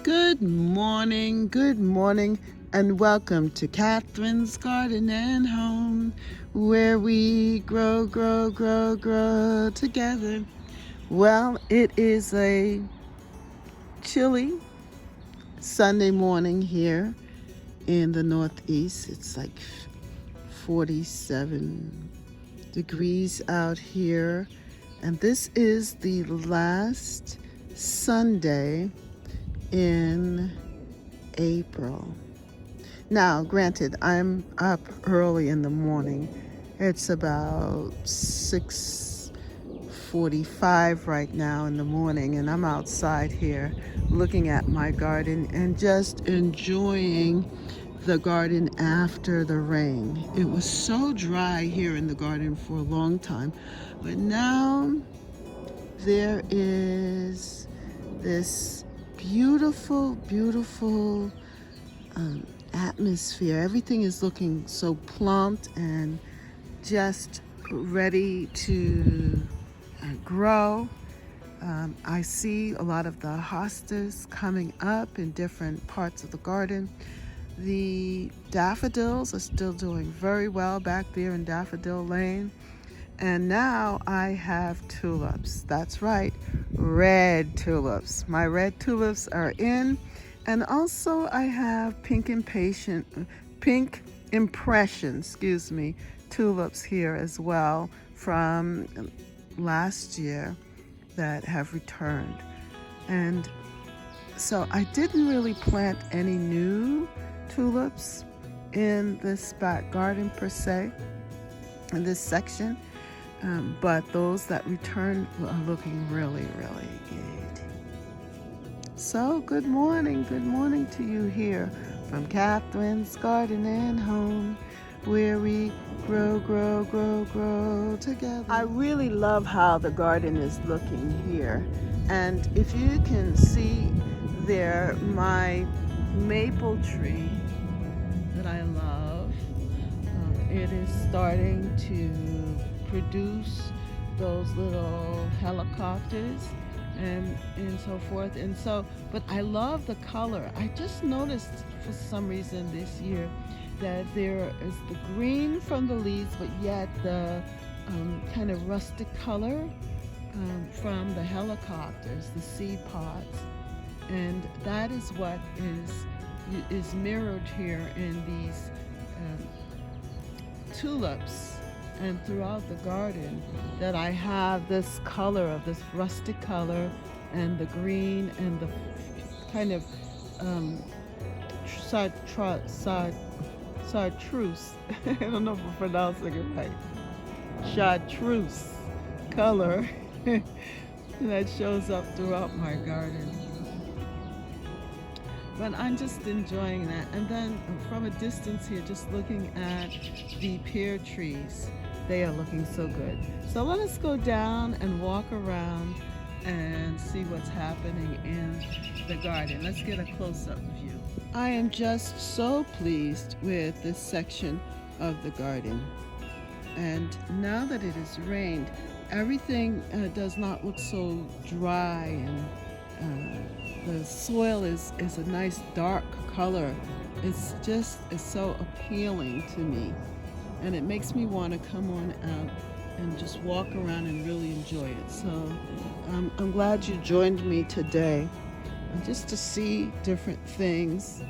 good morning, and welcome to Catherine's Garden and Home, where we grow together. Well, it is a chilly Sunday morning here in the Northeast. It's like 47 degrees out here, and this is the last Sunday in April. Now, granted, I'm up early in the morning. It's about 6:45 right now in the morning, and I'm outside here looking at my garden and just enjoying the garden after the rain. It was so dry here in the garden for a long time, but now there is this beautiful atmosphere. Everything is looking so plump and just ready to grow. I see a lot of the hostas coming up in different parts of the garden. The daffodils are still doing very well back there in Daffodil Lane. And now I have tulips. That's right, red tulips. My red tulips are in. And also I have pink impression, tulips here as well from last year that have returned. And so I didn't really plant any new tulips in this back garden per se, in this section. But those that returned are looking really good. So good morning to you here from Catherine's Garden and Home, where we grow together. I really love how the garden is looking here. And if you can see there, my maple tree that I love, it is starting to produce those little helicopters and so forth. And so, but I love the color. I just noticed for some reason this year that there is the green from the leaves, but yet the kind of rustic color from the helicopters, the seed pods. And that is what is mirrored here in these tulips and throughout the garden, that I have this color of this rustic color and the green and the kind of chartreuse. I don't know if I'm pronouncing it right. Chartreuse color that shows up throughout my garden. But I'm just enjoying that. And then from a distance here, just looking at the pear trees. They are looking so good. So let us go down and walk around and see what's happening in the garden. Let's get a close-up view. I am just so pleased with this section of the garden. And now that it has rained, everything does not look so dry, and the soil is a nice dark color. It's so appealing to me. And it makes me want to come on out and just walk around and really enjoy it. So I'm glad you joined me today, just to see different things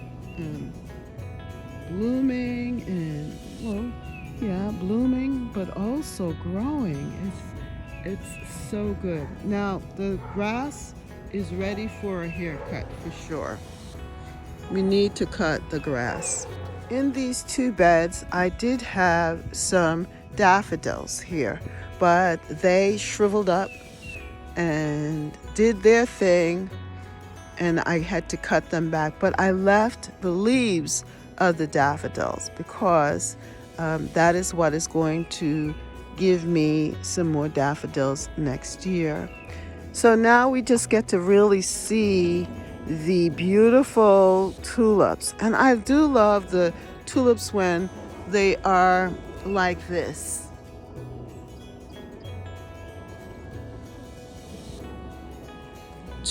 blooming blooming, but also growing. It's so good. Now the grass is ready for a haircut for sure. We need to cut the grass. In these two beds, I did have some daffodils here, but they shriveled up and did their thing, and I had to cut them back. But I left the leaves of the daffodils because that is what is going to give me some more daffodils next year. So now we just get to really see the beautiful tulips. And I do love the tulips when they are like this.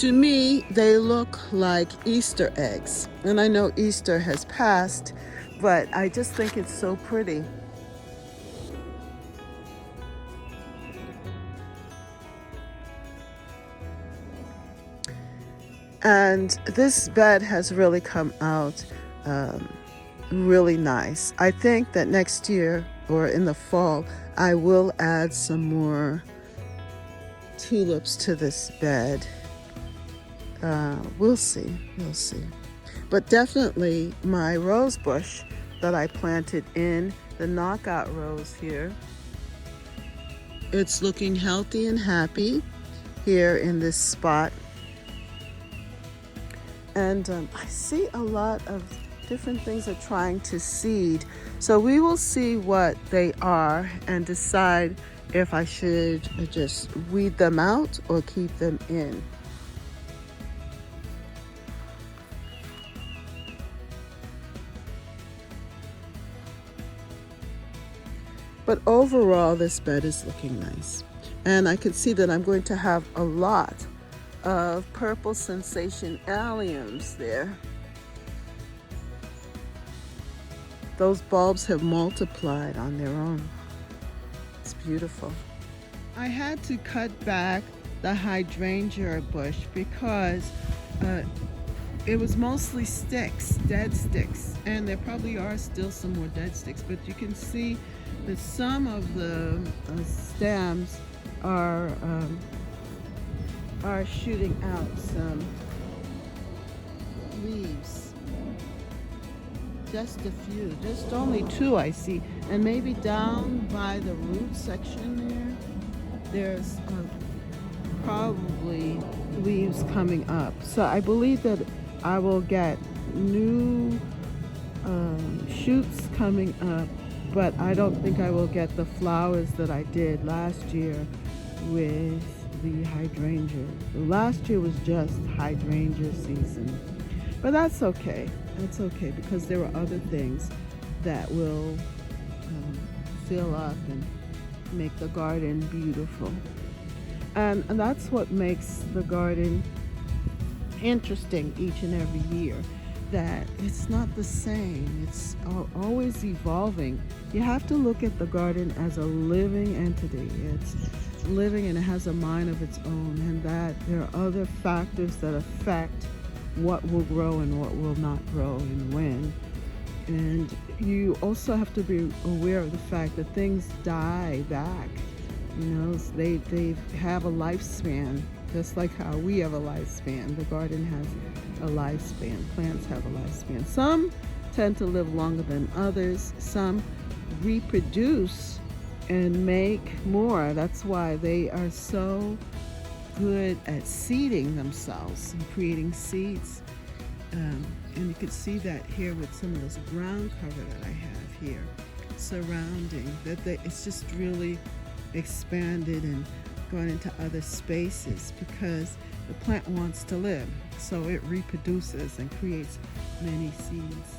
To me, they look like Easter eggs. And I know Easter has passed, but I just think it's so pretty. And this bed has really come out really nice. I think that next year or in the fall, I will add some more tulips to this bed. We'll see. But definitely my rose bush that I planted in the knockout rose here, it's looking healthy and happy here in this spot. And I see a lot of different things are trying to seed. So we will see what they are and decide if I should just weed them out or keep them in. But overall, this bed is looking nice. And I can see that I'm going to have a lot of purple sensation alliums there. Those bulbs have multiplied on their own. It's beautiful. I had to cut back the hydrangea bush because it was mostly sticks, dead sticks, and there probably are still some more dead sticks, but you can see that some of the stems are shooting out some leaves. Just a few, just only 2 I see, and maybe down by the root section there's probably leaves coming up. So I believe that I will get new shoots coming up, but I don't think I will get the flowers that I did last year with the hydrangea. Last year was just hydrangea season, but that's okay. That's okay because there are other things that will fill up and make the garden beautiful. And that's what makes the garden interesting each and every year, that it's not the same. It's always evolving. You have to look at the garden as a living entity. It's living and it has a mind of its own, and that there are other factors that affect what will grow and what will not grow and when. And you also have to be aware of the fact that things die back. You know, they have a lifespan, just like how we have a lifespan. The garden has a lifespan. Plants have a lifespan. Some tend to live longer than others. Some reproduce and make more. That's why they are so good at seeding themselves and creating seeds. And you can see that here with some of this ground cover that I have here surrounding that. It's just really expanded and gone into other spaces because the plant wants to live, so it reproduces and creates many seeds.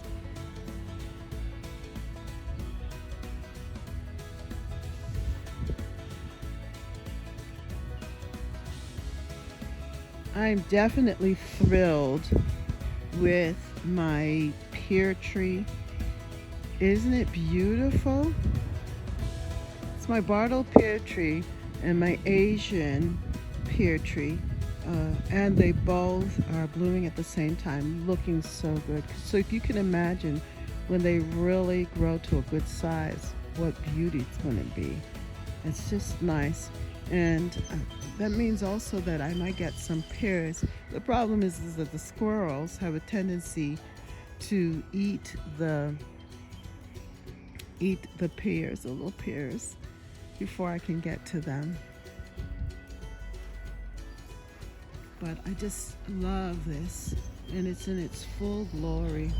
I'm definitely thrilled with my pear tree. Isn't it beautiful? It's my Bartle pear tree and my Asian pear tree, and they both are blooming at the same time, looking so good. So if you can imagine when they really grow to a good size, what beauty it's going to be. It's just nice. And that means also that I might get some pears. The problem is that the squirrels have a tendency to eat the pears, the little pears, before I can get to them. But I just love this, and it's in its full glory.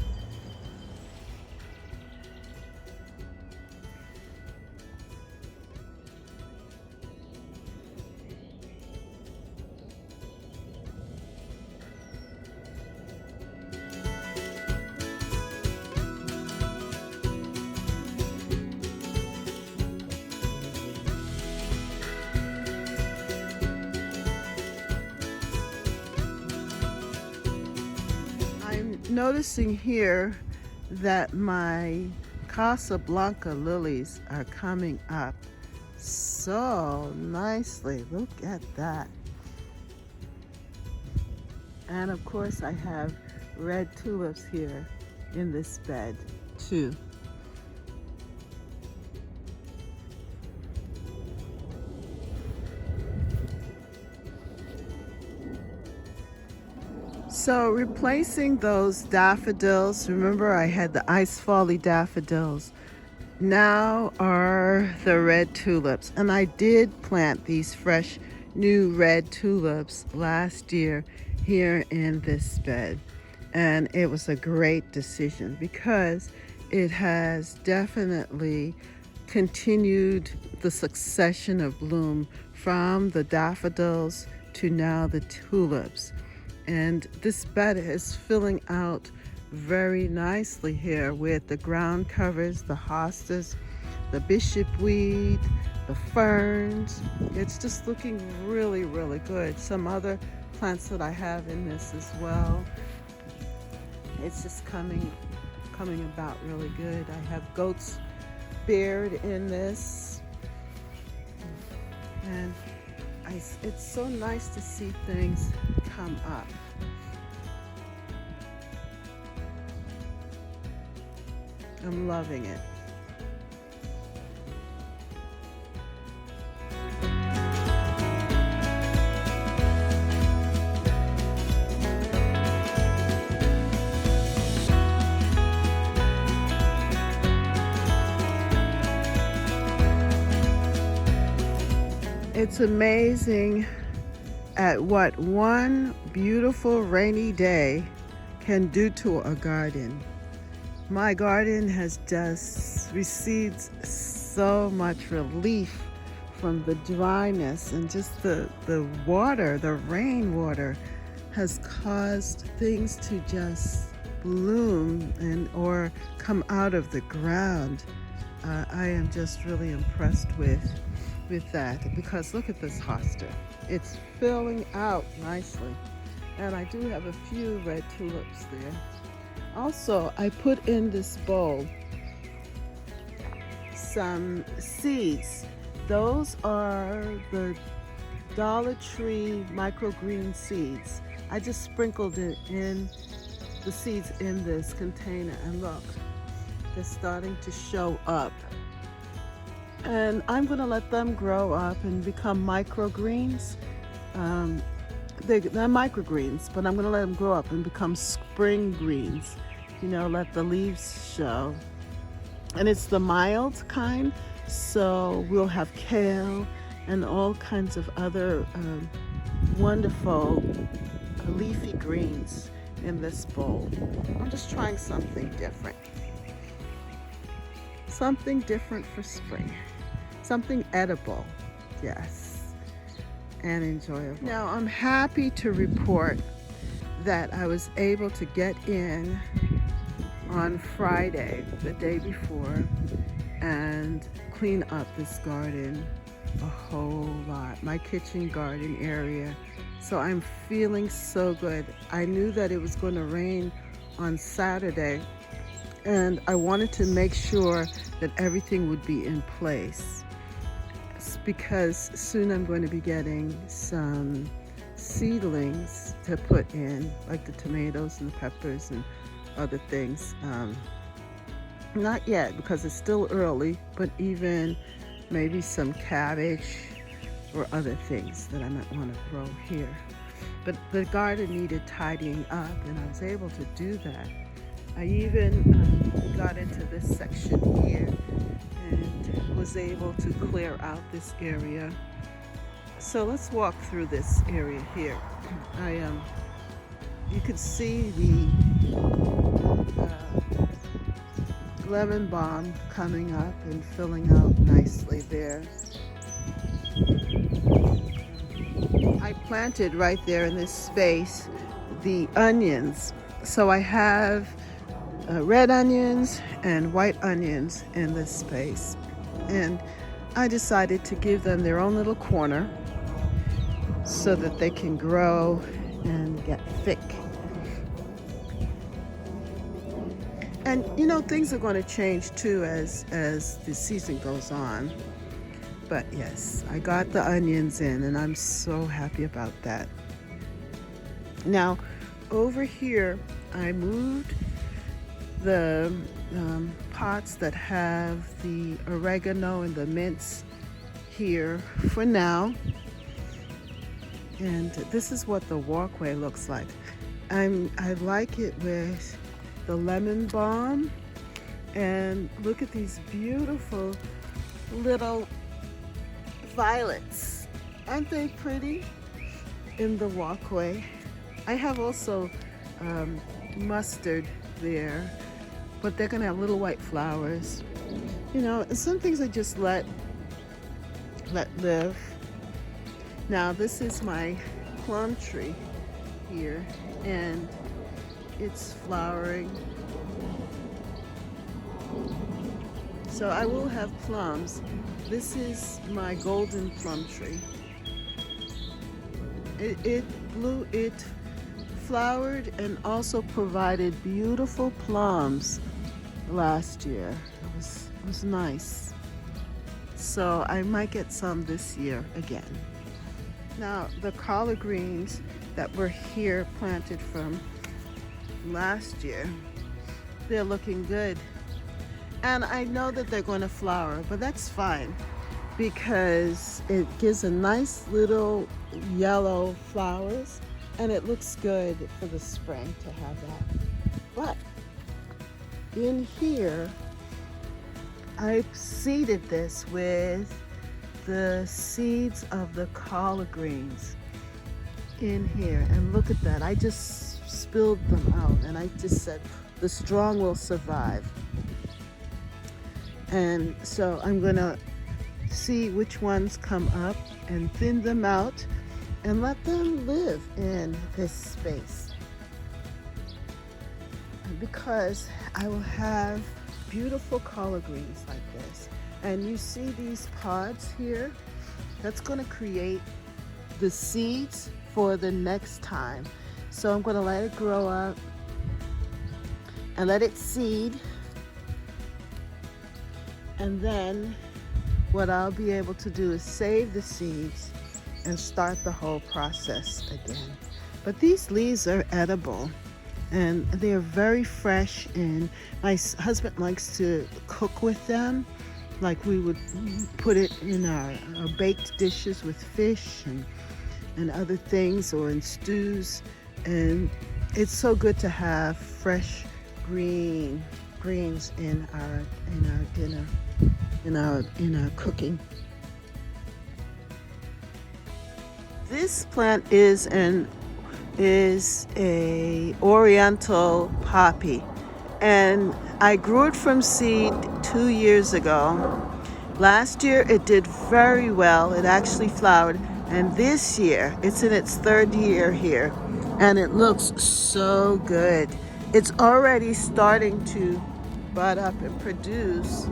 noticing here that my Casablanca lilies are coming up so nicely. Look at that. And of course I have red tulips here in this bed too. So replacing those daffodils, remember I had the ice folly daffodils, now are the red tulips. And I did plant these fresh new red tulips last year here in this bed. And it was a great decision because it has definitely continued the succession of bloom from the daffodils to now the tulips. And this bed is filling out very nicely here with the ground covers, the hostas, the bishopweed, the ferns. It's just looking really, really good. Some other plants that I have in this as well. It's just coming about really good. I have goat's beard in this. And it's so nice to see things come up. I'm loving it. It's amazing at what one beautiful rainy day can do to a garden. My garden has just received so much relief from the dryness, and just the water, the rainwater has caused things to just bloom and or come out of the ground. I am just really impressed with that, because look at this hosta. It's filling out nicely. And I do have a few red tulips there. Also, I put in this bowl some seeds. Those are the Dollar Tree microgreen seeds. I just sprinkled it in the seeds in this container, and look, they're starting to show up. And I'm going to let them grow up and become microgreens. They're microgreens, but I'm going to let them grow up and become spring greens. You know, let the leaves show. And it's the mild kind, so we'll have kale and all kinds of other wonderful leafy greens in this bowl. I'm just trying something different. Something different for spring. Something edible, yes, and enjoyable. Now, I'm happy to report that I was able to get in on Friday, the day before, and clean up this garden a whole lot, my kitchen garden area. So I'm feeling so good. I knew that it was going to rain on Saturday, and I wanted to make sure that everything would be in place, because soon I'm going to be getting some seedlings to put in, like the tomatoes and the peppers and other things. Not yet, because it's still early, but even maybe some cabbage or other things that I might want to grow here. But the garden needed tidying up, and I was able to do that. I even got into this section here and was able to clear out this area. So let's walk through this area here. You can see the lemon balm coming up and filling out nicely there. I planted right there in this space the onions. So I have red onions and white onions in this space. And I decided to give them their own little corner so that they can grow and get thick. And things are going to change too as the season goes on. But yes, I got the onions in and I'm so happy about that. Now, over here, I moved the pots that have the oregano and the mints here for now. And this is what the walkway looks like. I like it with the lemon balm. And look at these beautiful little violets. Aren't they pretty in the walkway? I have also mustard there, but they're gonna have little white flowers. Some things I just let live. Now this is my plum tree here, and it's flowering. So I will have plums. This is my golden plum tree. It flowered and also provided beautiful plums last year. It was nice. So I might get some this year again. Now the collard greens that were here planted from last year, they're looking good. And I know that they're going to flower, but that's fine because it gives a nice little yellow flowers and it looks good for the spring to have that. But in here, I seeded this with the seeds of the collard greens in here. And look at that. I just spilled them out and I just said, the strong will survive. And so I'm gonna see which ones come up and thin them out and let them live in this space. Because I will have beautiful collard greens like this. And you see these pods here? That's gonna create the seeds for the next time. So I'm gonna let it grow up and let it seed. And then what I'll be able to do is save the seeds and start the whole process again. But these leaves are edible and they're very fresh, and my husband likes to cook with them. Like we would put it in our baked dishes with fish and other things, or in stews. And it's so good to have fresh greens in our dinner, in our cooking. This plant is a oriental poppy, and I grew it from seed 2 years ago. Last year it did very well. It actually flowered, and this year it's in its 3rd year here, and it looks so good. It's already starting to bud up and produce.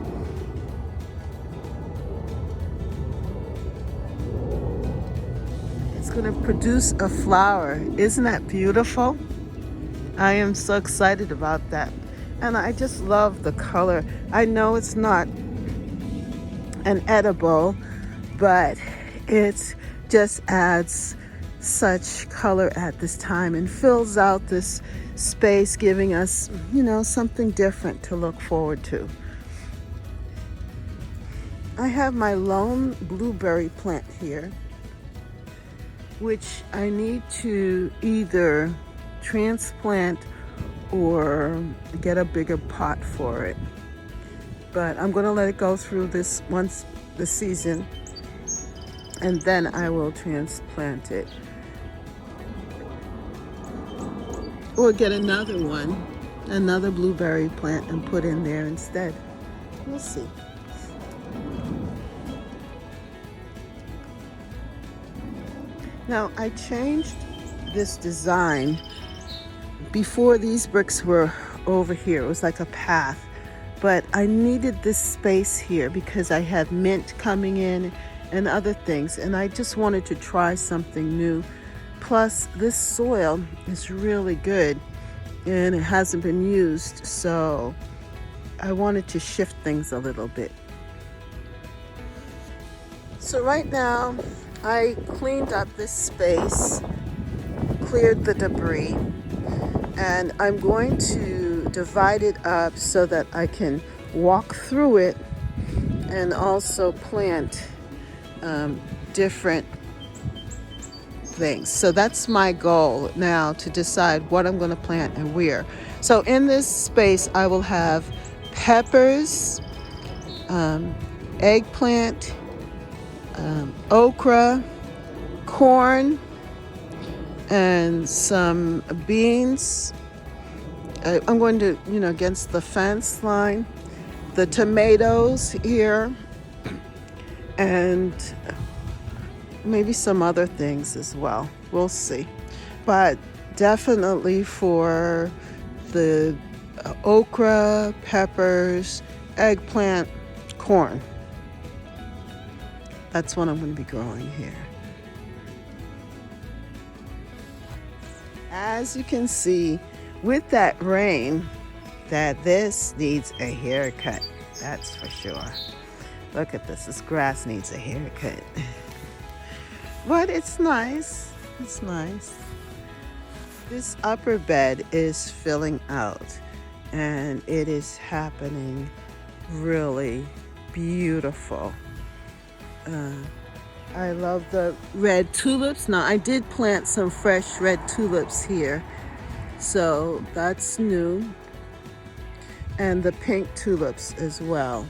It's going to produce a flower. Isn't that beautiful? I am so excited about that. And I just love the color. I know it's not an edible, but it just adds such color at this time and fills out this space, giving us, something different to look forward to. I have my lone blueberry plant here, which I need to either transplant or get a bigger pot for it. But I'm gonna let it go through this once the season, and then I will transplant it. Or get another blueberry plant and put in there instead. We'll see. Now I changed this design. Before, these bricks were over here. It was like a path. But I needed this space here because I had mint coming in and other things, and I just wanted to try something new. Plus, this soil is really good. and it hasn't been used, so I wanted to shift things a little bit. So right now I cleaned up this space, cleared the debris, and I'm going to divide it up so that I can walk through it and also plant different things. So that's my goal now, to decide what I'm going to plant and where. So in this space I will have peppers, eggplant, okra, corn, and some beans. I'm going to, against the fence line, the tomatoes here, and maybe some other things as well. We'll see. But definitely for the okra, peppers, eggplant, corn. That's what I'm going to be growing here. As you can see, with that rain, that this needs a haircut. That's for sure. Look at this. This grass needs a haircut. But it's nice. It's nice. This upper bed is filling out, and it is happening really beautiful. I love the red tulips. Now, I did plant some fresh red tulips here, so that's new. And the pink tulips as well.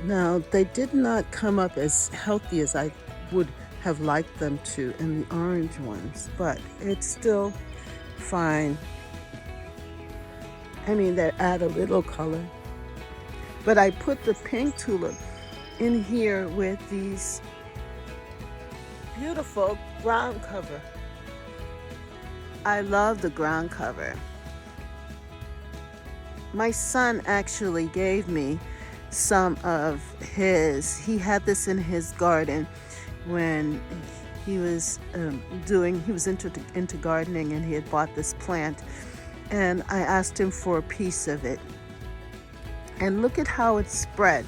Now, they did not come up as healthy as I would have liked them to in the orange ones, but it's still fine. I mean, they add a little color. But I put the pink tulip in here with these beautiful ground cover. I love the ground cover. My son actually gave me some of his. He had this in his garden when he was into gardening, and he had bought this plant, and I asked him for a piece of it. And look at how it's spread.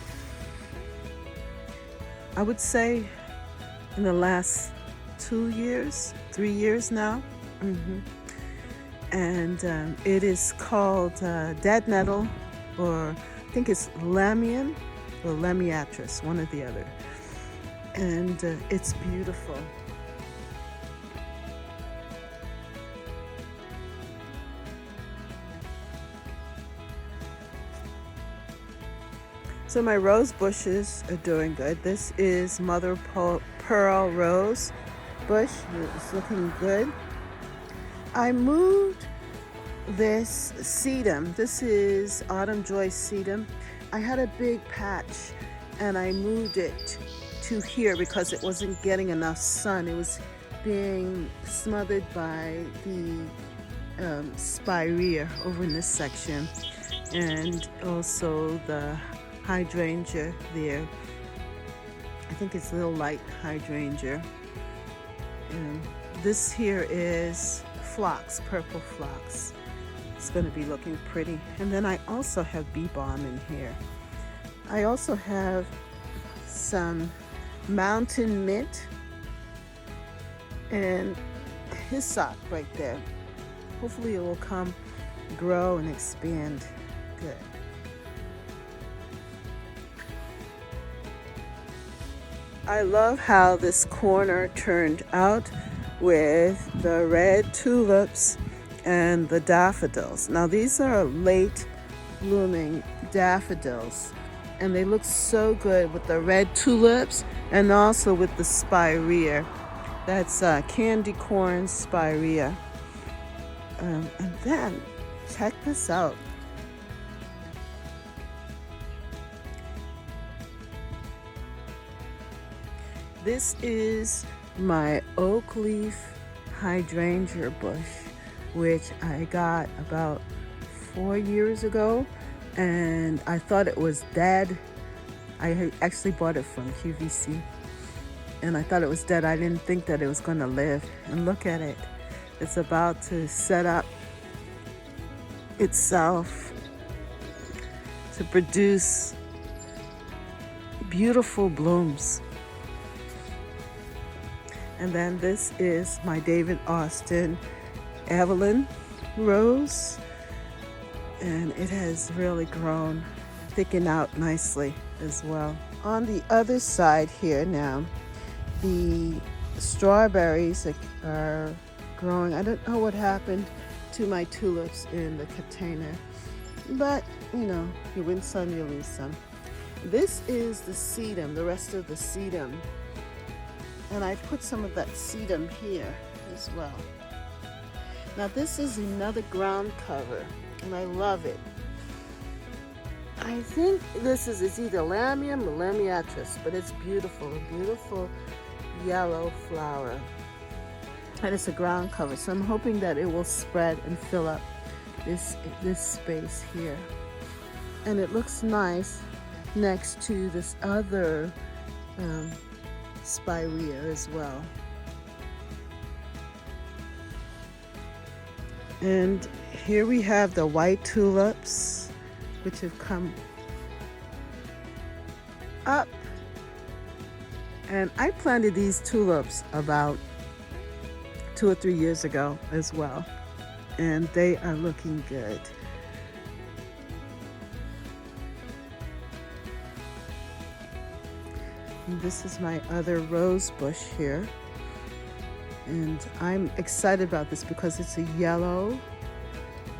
I would say in the last 2 years, 3 years now. And it is called dead nettle, or I think it's lamium or lamiatris, one or the other. And it's beautiful. So my rose bushes are doing good. This is mother pearl rose bush. It's looking good. I moved this sedum. This is autumn joy sedum. I had a big patch, and I moved it to here because it wasn't getting enough sun. It was being smothered by the spirea over in this section, and also the hydrangea there. I think it's a little light hydrangea. And this here is phlox, purple phlox. It's going to be looking pretty. And then I also have bee balm in here. I also have some mountain mint and hyssop right there. Hopefully it will come, grow, and expand good. I love how this corner turned out with the red tulips and the daffodils. Now, these are late blooming daffodils, and they look so good with the red tulips and also with the spirea. That's candy corn spirea. And then check this out. This is my oak leaf hydrangea bush, which I got about 4 years ago, and I thought it was dead. I actually bought it from QVC, and I thought it was dead. I didn't think that it was going to live. And look at it. It's about to set up itself to produce beautiful blooms. And then this is my David Austin Evelyn rose, and it has really grown, thickened out nicely as well. On the other side here now, the strawberries are growing. I don't know what happened to my tulips in the container, but you know, you win some, you lose some. This is the sedum, the rest of the sedum, and I put some of that sedum here as well. Now this is another ground cover, and I love it. I think this is either Lamium or Lamiatrus, but it's beautiful, a beautiful yellow flower. And it's a ground cover, so I'm hoping that it will spread and fill up this space here. And it looks nice next to this other spirea as well. And here we have the white tulips, which have come up. And I planted these tulips about 2 or 3 years ago as well, and they are looking good. And this is my other rose bush here, and I'm excited about this because it's a yellow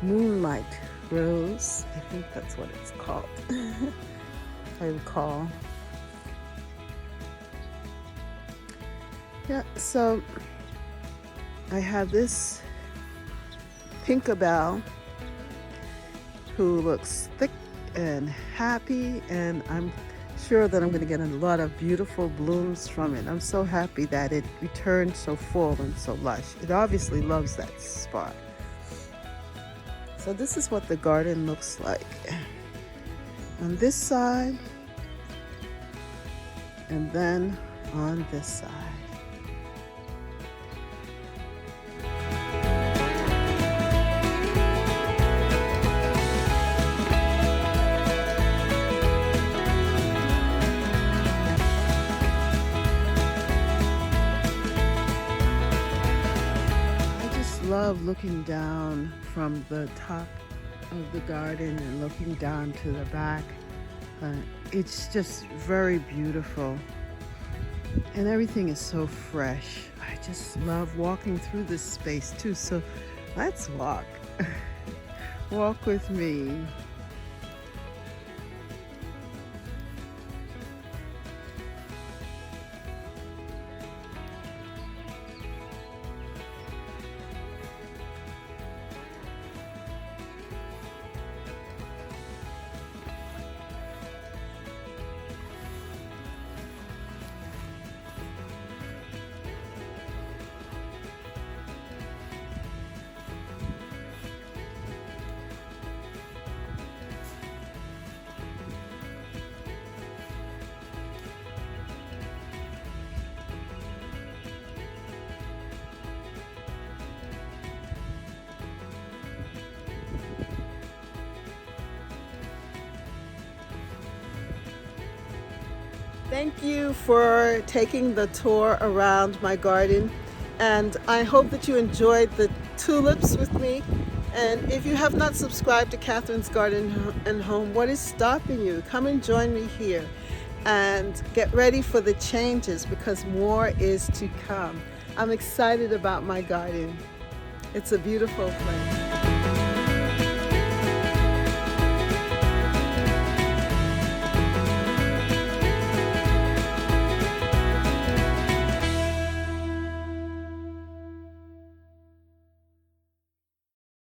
moonlight rose. I think that's what it's called, if I recall. Yeah, so I have this Pinkabell who looks thick and happy, and I'm sure that I'm going to get a lot of beautiful blooms from it. I'm so happy that it returned so full and so lush. It obviously loves that spot. So this is what the garden looks like on this side, and then on this side. Love looking down from the top of the garden and looking down to the back. It's just very beautiful, and everything is so fresh. I just love walking through this space too, so let's walk. Walk with me. Thank you for taking the tour around my garden, and I hope that you enjoyed the tulips with me. And if you have not subscribed to Catherine's Garden and Home, what is stopping you? Come and join me here and get ready for the changes, because more is to come. I'm excited about my garden. It's a beautiful place.